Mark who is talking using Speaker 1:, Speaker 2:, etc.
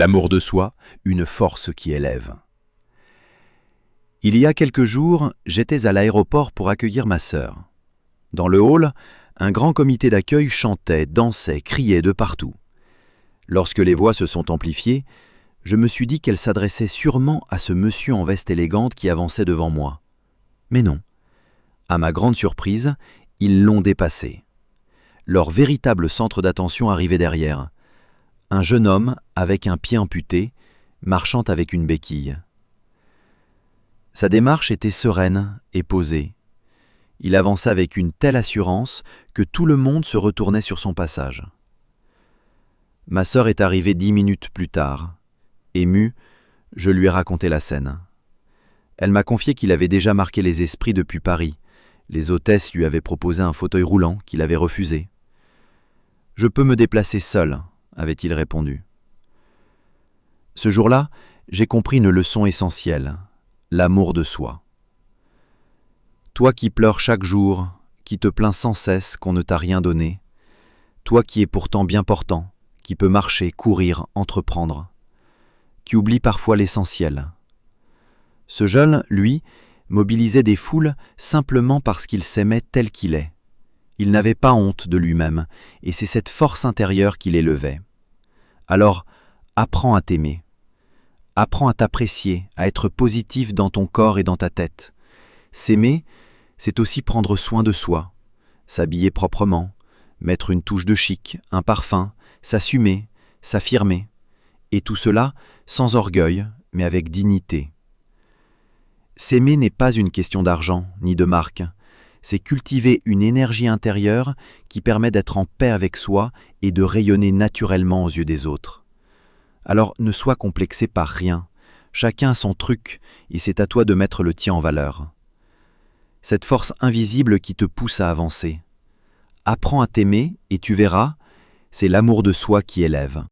Speaker 1: L'amour de soi, une force qui élève. Il y a quelques jours, j'étais à l'aéroport pour accueillir ma sœur. Dans le hall, un grand comité d'accueil chantait, dansait, criait de partout. Lorsque les voix se sont amplifiées, je me suis dit qu'elle s'adressait sûrement à ce monsieur en veste élégante qui avançait devant moi. Mais non. À ma grande surprise, ils l'ont dépassé. Leur véritable centre d'attention arrivait derrière. Un jeune homme avec un pied amputé, marchant avec une béquille. Sa démarche était sereine et posée. Il avançait avec une telle assurance que tout le monde se retournait sur son passage. Ma sœur est arrivée 10 minutes plus tard. Émue, je lui ai raconté la scène. Elle m'a confié qu'il avait déjà marqué les esprits depuis Paris. Les hôtesses lui avaient proposé un fauteuil roulant qu'il avait refusé. « Je peux me déplacer seul », avait-il répondu. Ce jour-là, j'ai compris une leçon essentielle, l'amour de soi. Toi qui pleures chaque jour, qui te plains sans cesse qu'on ne t'a rien donné, toi qui es pourtant bien portant, qui peux marcher, courir, entreprendre, qui oublie parfois l'essentiel. Ce jeune, lui, mobilisait des foules simplement parce qu'il s'aimait tel qu'il est. Il n'avait pas honte de lui-même, et c'est cette force intérieure qui l'élevait. Alors, apprends à t'aimer. Apprends à t'apprécier, à être positif dans ton corps et dans ta tête. S'aimer, c'est aussi prendre soin de soi, s'habiller proprement, mettre une touche de chic, un parfum, s'assumer, s'affirmer. Et tout cela sans orgueil, mais avec dignité. S'aimer n'est pas une question d'argent, ni de marque. C'est cultiver une énergie intérieure qui permet d'être en paix avec soi et de rayonner naturellement aux yeux des autres. Alors ne sois complexé par rien. Chacun a son truc et c'est à toi de mettre le tien en valeur. Cette force invisible qui te pousse à avancer. Apprends à t'aimer et tu verras, c'est l'amour de soi qui élève.